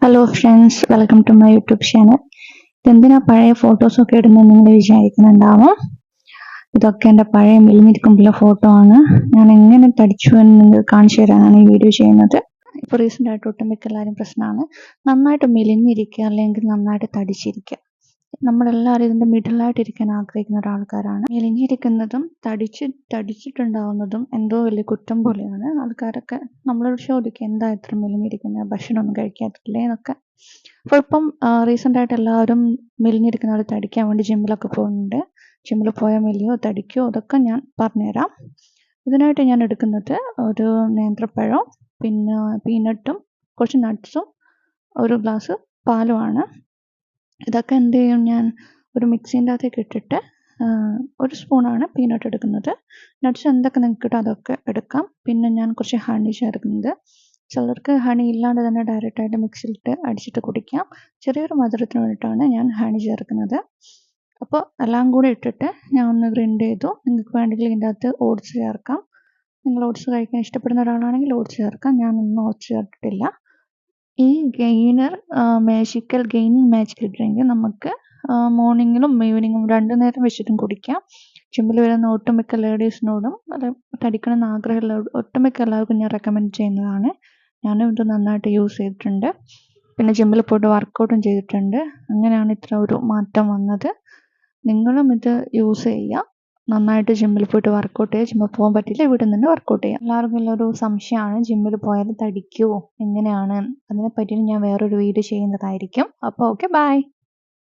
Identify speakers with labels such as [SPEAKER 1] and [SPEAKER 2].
[SPEAKER 1] Hello friends, welcome to my YouTube channel. ഇതെന്തിനാ പഴയ ഫോട്ടോസൊക്കെ ഇടുന്നത് നിങ്ങൾ വിചാരിക്കുന്നുണ്ടാവും. ഇതൊക്കെ എൻ്റെ പഴയ മെലിഞ്ഞിരിക്കുമ്പോഴുള്ള ഫോട്ടോ ആണ്. ഞാൻ എങ്ങനെ തടിച്ചു എന്ന് നിങ്ങൾക്ക് കാണിച്ചു തരാനാണ് ഈ വീഡിയോ ചെയ്യുന്നത്. ഇപ്പോൾ റീസെൻ്റ് ആയിട്ട് ഒട്ടുമിക്ക എല്ലാവരും പ്രശ്നമാണ് നന്നായിട്ട് മെലിഞ്ഞിരിക്കുക അല്ലെങ്കിൽ നന്നായിട്ട് തടിച്ചിരിക്കുക. നമ്മളെല്ലാവരും ഇതിൻ്റെ മിഡിലായിട്ട് ഇരിക്കാൻ ആഗ്രഹിക്കുന്ന ഒരാൾക്കാരാണ്. മെലിഞ്ഞിരിക്കുന്നതും തടിച്ചിട്ടുണ്ടാവുന്നതും എന്തോ വലിയ കുറ്റം പോലെയാണ്. ആൾക്കാരൊക്കെ നമ്മളോട് ചോദിക്കും, എന്താ ഇത്ര മെലിഞ്ഞിരിക്കുന്നത്, ഭക്ഷണമൊന്നും കഴിക്കാത്തില്ലേ എന്നൊക്കെ. അപ്പോൾ ഇപ്പം റീസെൻ്റ് ആയിട്ട് എല്ലാവരും മെലിഞ്ഞിരിക്കുന്നവർ തടിക്കാൻ വേണ്ടി ജിമ്മിലൊക്കെ പോകുന്നുണ്ട്. ജിമ്മിൽ പോയാൽ മെലിയോ തടിക്കോ അതൊക്കെ ഞാൻ പറഞ്ഞുതരാം. ഇതിനായിട്ട് ഞാൻ എടുക്കുന്നത് ഒരു നേന്ത്രപ്പഴം, പിന്നെ പീനട്ടും കുറച്ച് നട്ട്സും ഒരു ഗ്ലാസ് പാലുമാണ്. ഇതൊക്കെ എന്ത് ചെയ്യും, ഞാൻ ഒരു മിക്സീൻ്റെ അകത്തേക്ക് ഇട്ടിട്ട് ഒരു സ്പൂണാണ് പീനട്ട് എടുക്കുന്നത്. നട്ട്സ് എന്തൊക്കെ നിങ്ങൾക്ക് കിട്ടും അതൊക്കെ എടുക്കാം. പിന്നെ ഞാൻ കുറച്ച് ഹണി ചേർക്കുന്നത്. ചിലർക്ക് ഹണി ഇല്ലാണ്ട് തന്നെ ഡയറക്റ്റായിട്ട് മിക്സിയിലിട്ട് അടിച്ചിട്ട് കുടിക്കാം. ചെറിയൊരു മധുരത്തിന് വേണ്ടിയിട്ടാണ് ഞാൻ ഹണി ചേർക്കുന്നത്. അപ്പോൾ എല്ലാം കൂടി ഇട്ടിട്ട് ഞാൻ ഒന്ന് ഗ്രൈൻഡ് ചെയ്തു. നിങ്ങൾക്ക് വേണമെങ്കിൽ ഇതിൻ്റെ അകത്ത് ഓട്സ് ചേർക്കാം. നിങ്ങൾ ഓട്സ് കഴിക്കാൻ ഇഷ്ടപ്പെടുന്ന ഒരാളാണെങ്കിൽ ഓട്സ് ചേർക്കാം. ഞാനൊന്നും ഓട്സ് ചേർത്തിട്ടില്ല. ഈ മാജിക്കൽ ഡ്രിങ്ക് നമുക്ക് മോർണിംഗിലും ഈവനിങ്ങും 2 നേരം വെച്ചിട്ടും കുടിക്കാം. ജിമ്മിൽ വരുന്ന ഒട്ടുമിക്ക ലേഡീസിനോടും അത് തടിക്കണമെന്ന് ആഗ്രഹമുള്ള ഒട്ടുമിക്ക എല്ലാവർക്കും ഞാൻ റെക്കമെൻഡ് ചെയ്യുന്നതാണ്. ഞാനും ഇത് നന്നായിട്ട് യൂസ് ചെയ്തിട്ടുണ്ട്. പിന്നെ ജിമ്മിൽ പോയിട്ട് വർക്കൗട്ടും ചെയ്തിട്ടുണ്ട്. അങ്ങനെയാണ് ഇത്ര ഒരു മാറ്റം വന്നത്. നിങ്ങളും ഇത് യൂസ് ചെയ്യുക. നന്നായിട്ട് ജിമ്മിൽ പോയിട്ട് വർക്കൗട്ട് ചെയ്യുക. ജിമ്മിൽ പോകാൻ പറ്റില്ല, ഇവിടെ നിന്ന് വർക്കൗട്ട് ചെയ്യുക. എല്ലാവർക്കും ഉള്ളൊരു സംശയമാണ്, ജിമ്മിൽ പോയാൽ തടിക്കുമോ എങ്ങനെയാണ്. അതിനെപ്പറ്റി ഞാൻ വേറൊരു വീഡിയോ ചെയ്യുന്നതായിരിക്കും. അപ്പോൾ ഓക്കെ, ബൈ.